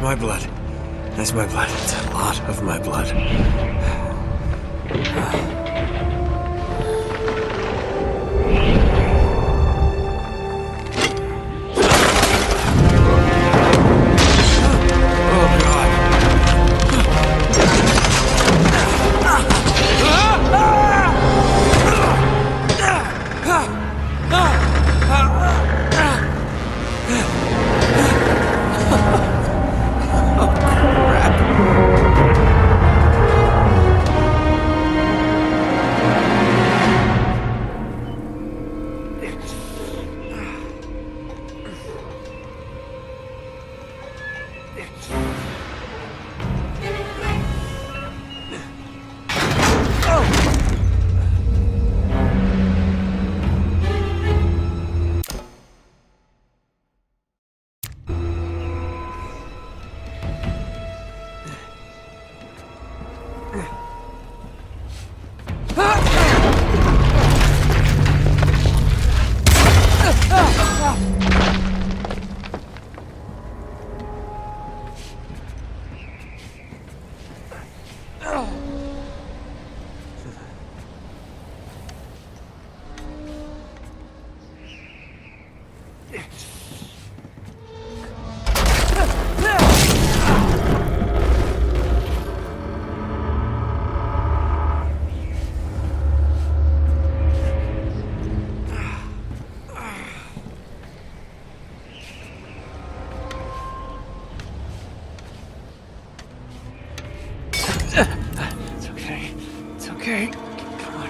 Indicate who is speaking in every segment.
Speaker 1: my blood. That's my blood. It's a lot of my blood. It's okay. Come on.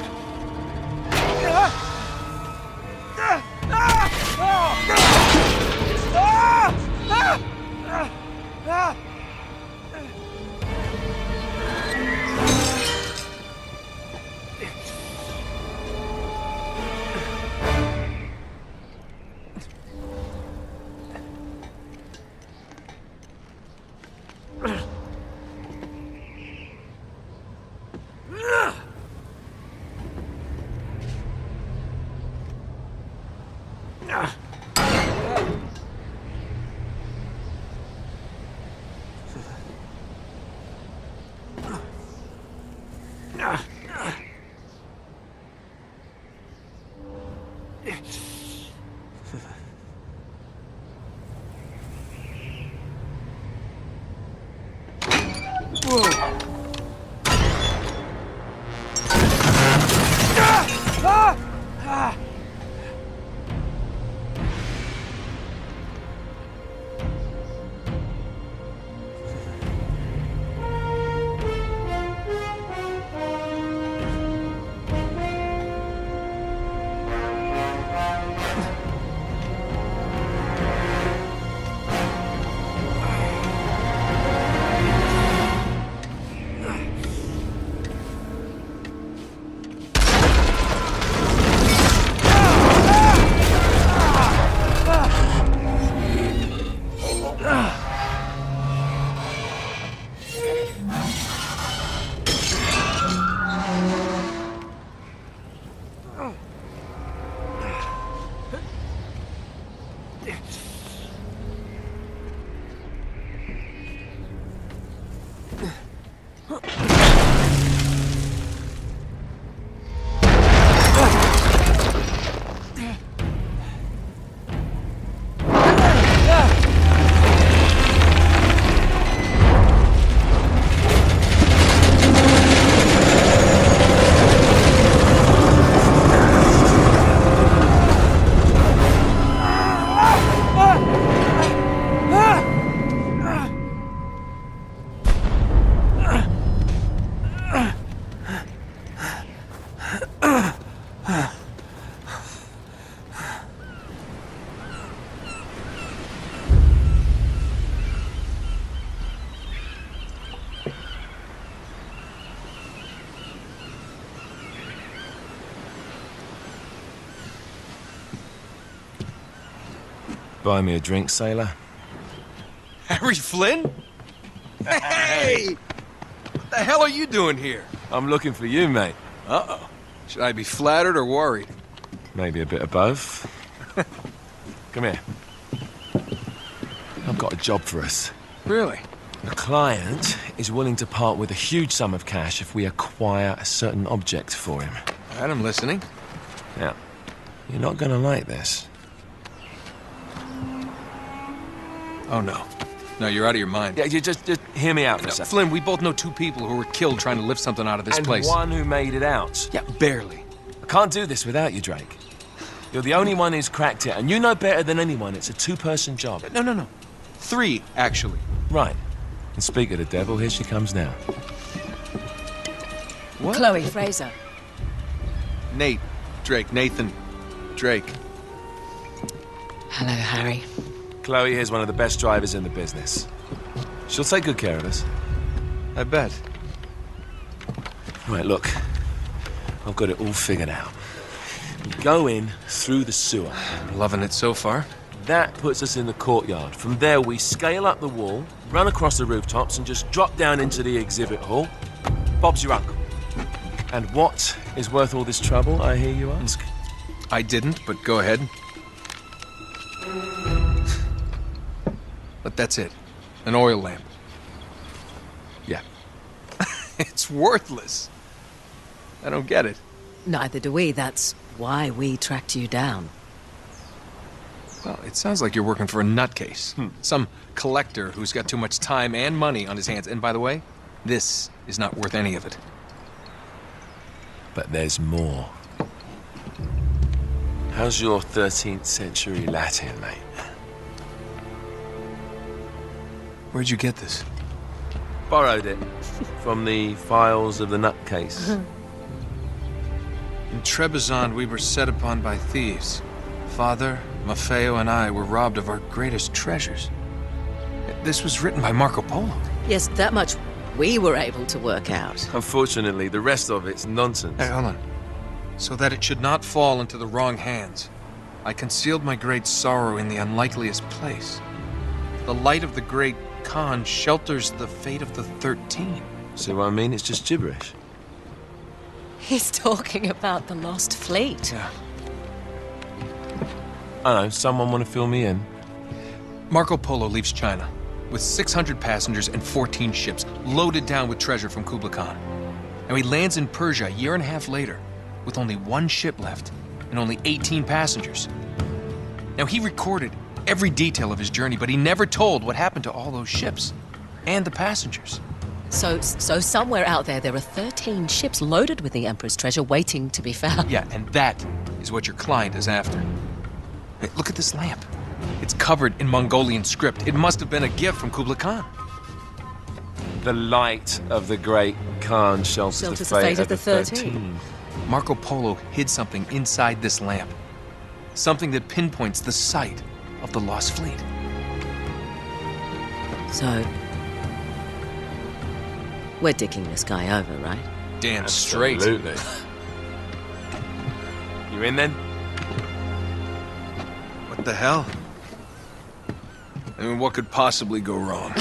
Speaker 2: Buy me a drink, sailor?
Speaker 3: Harry Flynn? Hey! What the hell are you doing here?
Speaker 2: I'm looking for you, mate.
Speaker 3: Uh-oh. Should I be flattered or worried?
Speaker 2: Maybe a bit of both. Come here. I've got a job for us.
Speaker 3: Really?
Speaker 2: The client is willing to part with a huge sum of cash if we acquire a certain object for him.
Speaker 3: All right, I'm listening.
Speaker 2: Now, you're not gonna like this.
Speaker 3: Oh, no. No, you're out of your mind.
Speaker 2: Yeah, you just hear me out for a second.
Speaker 3: Flynn, we both know two people who were killed trying to lift something out of this
Speaker 2: And
Speaker 3: place.
Speaker 2: one who made it out.
Speaker 3: Yeah, barely.
Speaker 2: I can't do this without you, Drake. You're the only one who's cracked it, and you know better than anyone it's a two-person job.
Speaker 3: No. 3, actually.
Speaker 2: Right. And speak of the devil, here she comes now.
Speaker 3: What?
Speaker 4: Chloe Fraser.
Speaker 3: Nate. Drake. Nathan. Drake.
Speaker 4: Hello, Harry.
Speaker 2: Chloe here's one of the best drivers in the business. She'll take good care of us.
Speaker 3: I bet.
Speaker 2: Right, look. I've got it all figured out. We go in through the sewer.
Speaker 3: Loving it so far.
Speaker 2: That puts us in the courtyard. From there, we scale up the wall, run across the rooftops, and just drop down into the exhibit hall. Bob's your uncle. And what is worth all this trouble, I hear you ask?
Speaker 3: I didn't, but go ahead. But that's it. An oil lamp.
Speaker 2: Yeah.
Speaker 3: It's worthless. I don't get it.
Speaker 4: Neither do we. That's why we tracked you down.
Speaker 3: Well, it sounds like you're working for a nutcase. Some collector who's got too much time and money on his hands. And by the way, this is not worth any of it.
Speaker 2: But there's more. How's your 13th century Latin, mate?
Speaker 3: Where'd you get this?
Speaker 2: Borrowed it from the files of the nutcase.
Speaker 3: In Trebizond, we were set upon by thieves. Father, Maffeo, and I were robbed of our greatest treasures. This was written by Marco Polo.
Speaker 4: Yes, that much we were able to work out.
Speaker 2: Unfortunately, the rest of it's nonsense.
Speaker 3: Hey, hold on. So that it should not fall into the wrong hands, I concealed my great sorrow in the unlikeliest place. The light of the great Khan shelters the fate of the 13.
Speaker 2: See what I mean? It's just gibberish.
Speaker 4: He's talking about the lost fleet.
Speaker 3: Yeah.
Speaker 2: I know, someone want to fill me in?
Speaker 3: Marco Polo leaves China with 600 passengers and 14 ships loaded down with treasure from Kublai Khan. Now he lands in Persia a year and a half later with only 1 ship left and only 18 passengers. Now he recorded every detail of his journey, but he never told what happened to all those ships and the passengers.
Speaker 4: So somewhere out there are 13 ships loaded with the Emperor's treasure waiting to be found.
Speaker 3: Yeah, and that is what your client is after. Hey, look at this lamp. It's covered in Mongolian script. It must have been a gift from Kublai Khan.
Speaker 2: The light of the great Khan shelters the fate of the 13.
Speaker 3: Marco Polo hid something inside this lamp. Something that pinpoints the site of the lost fleet.
Speaker 4: So, we're dicking this guy over, right?
Speaker 3: Damn straight.
Speaker 2: Absolutely. You in then?
Speaker 3: What the hell? I mean, what could possibly go wrong?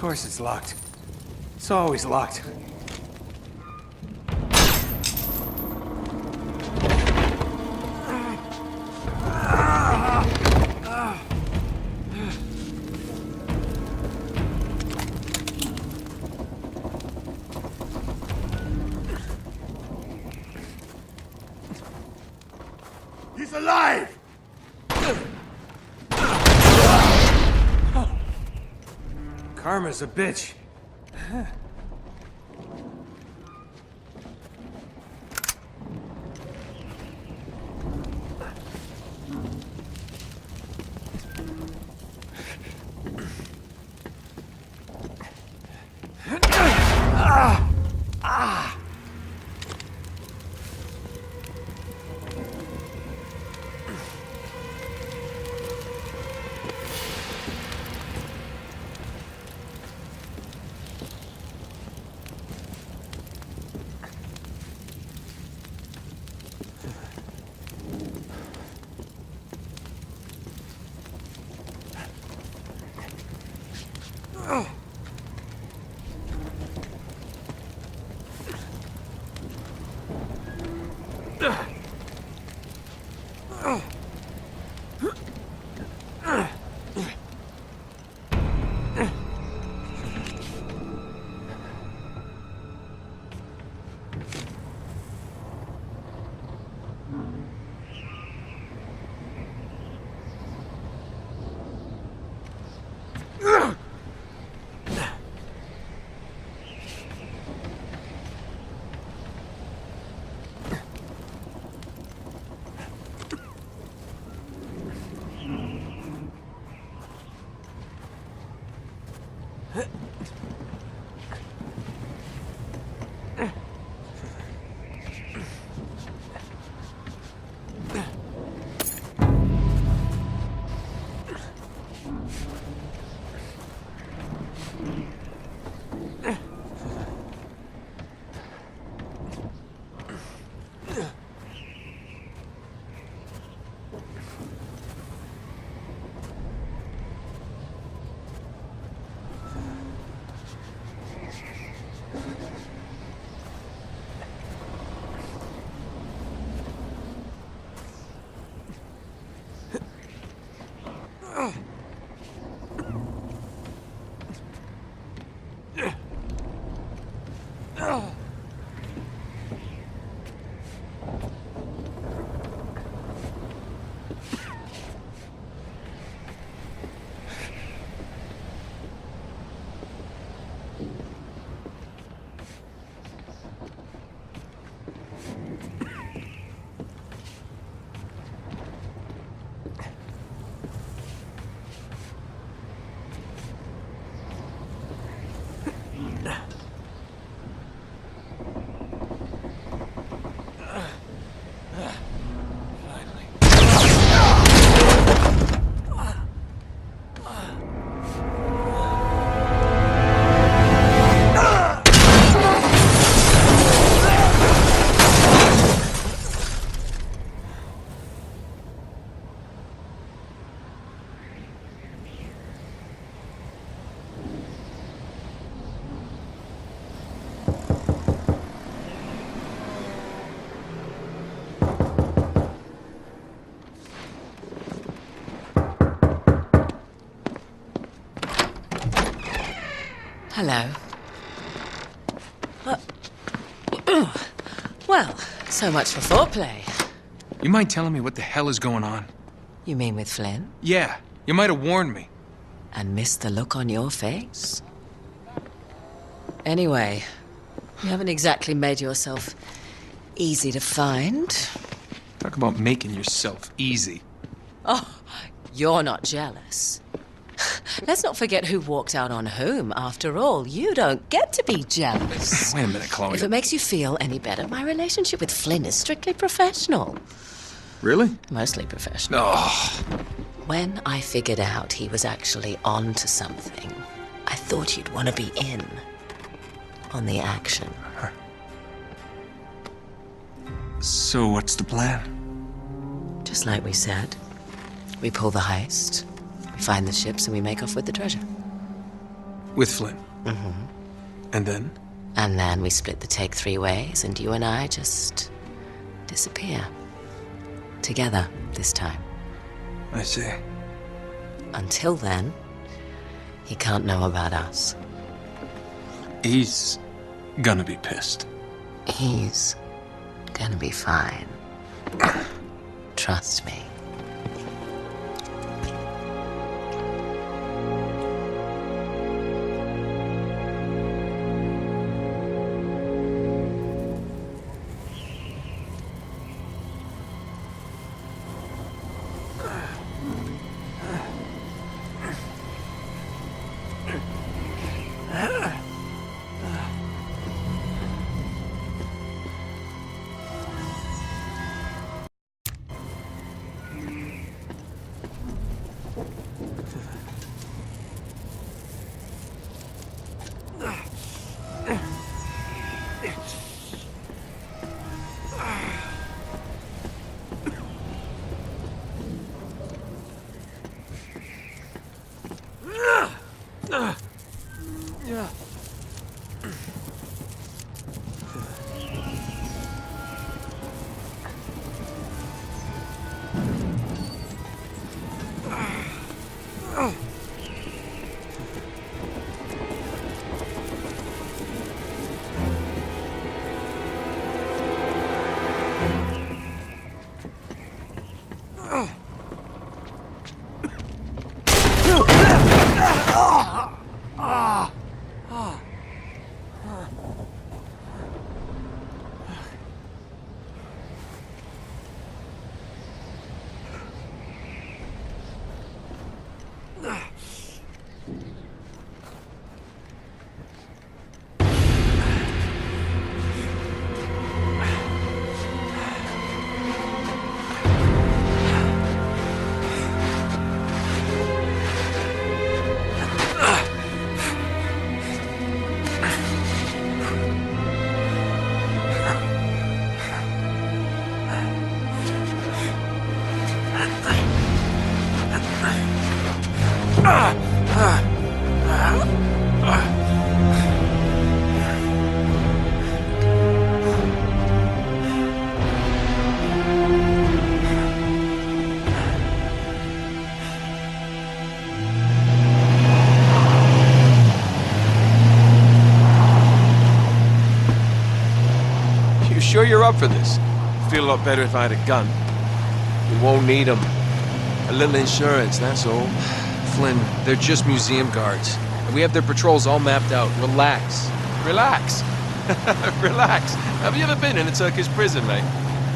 Speaker 1: course it's locked. It's always locked.
Speaker 5: He's alive!
Speaker 1: Karma's a bitch.
Speaker 4: Hello. Well, so much for foreplay.
Speaker 3: You mind telling me what the hell is going on?
Speaker 4: You mean with Flynn?
Speaker 3: Yeah, you might have warned me.
Speaker 4: And missed the look on your face? Anyway, you haven't exactly made yourself easy to find.
Speaker 3: Talk about making yourself easy.
Speaker 4: Oh, you're not jealous. Let's not forget who walked out on whom. After all, you don't get to be jealous.
Speaker 3: Wait a minute, Chloe.
Speaker 4: If it makes you feel any better, my relationship with Flynn is strictly professional.
Speaker 3: Really?
Speaker 4: Mostly professional.
Speaker 3: Oh.
Speaker 4: When I figured out he was actually on to something, I thought you'd want to be in on the action.
Speaker 3: So what's the plan?
Speaker 4: Just like we said. We pull the heist, we find the ships, and we make off with the treasure.
Speaker 3: With Flynn. And then?
Speaker 4: And then we split the take 3 ways, and you and I just disappear. Together, this time.
Speaker 3: I see.
Speaker 4: Until then, he can't know about us.
Speaker 3: He's gonna be pissed.
Speaker 4: He's gonna be fine. Trust me.
Speaker 3: Sure you're up for this?
Speaker 2: Feel a lot better if I had a gun. We won't need them. A little insurance, that's all.
Speaker 3: Flynn, they're just museum guards. And we have their patrols all mapped out. Relax.
Speaker 2: Relax. Relax. Have you ever been in a Turkish prison, mate?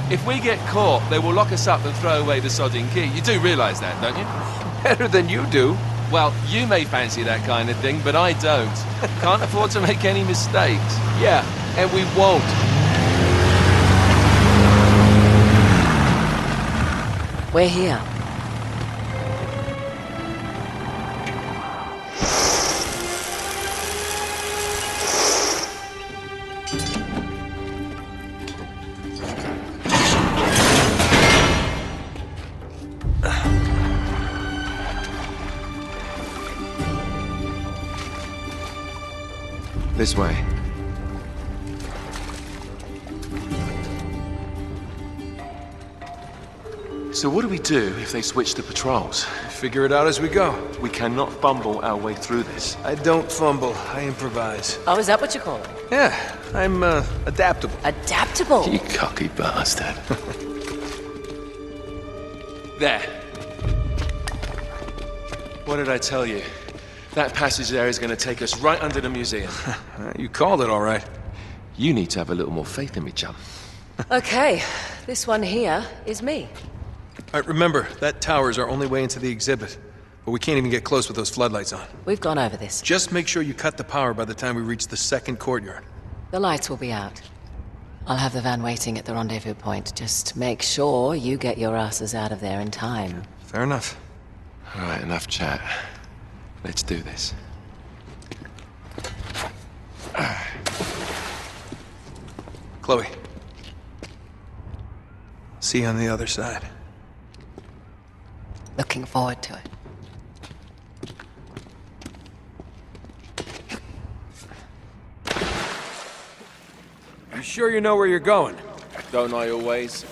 Speaker 2: If we get caught, they will lock us up and throw away the sodding key. You do realise that, don't you?
Speaker 3: Better than you do.
Speaker 2: Well, you may fancy that kind of thing, but I don't. Can't afford to make any mistakes.
Speaker 3: Yeah, and we won't.
Speaker 4: We're here.
Speaker 2: This way. So what do we do if they switch to patrols?
Speaker 3: Figure it out as we go.
Speaker 2: We cannot fumble our way through this.
Speaker 3: I don't fumble, I improvise.
Speaker 4: Oh, is that what you call it?
Speaker 3: Yeah, I'm, adaptable.
Speaker 4: Adaptable.
Speaker 2: You cocky bastard. There. What did I tell you? That passage there is going to take us right under the museum.
Speaker 3: You called it all right.
Speaker 2: You need to have a little more faith in me, chum.
Speaker 4: Okay, this one here is me.
Speaker 3: All right, remember, that tower is our only way into the exhibit. But we can't even get close with those floodlights on.
Speaker 4: We've gone over this.
Speaker 3: Just make sure you cut the power by the time we reach the second courtyard.
Speaker 4: The lights will be out. I'll have the van waiting at the rendezvous point. Just make sure you get your asses out of there in time.
Speaker 3: Fair enough.
Speaker 2: All right, enough chat. Let's do this.
Speaker 3: Chloe. See you on the other side.
Speaker 4: Looking forward to it.
Speaker 6: You sure you know where you're going?
Speaker 2: Don't I always?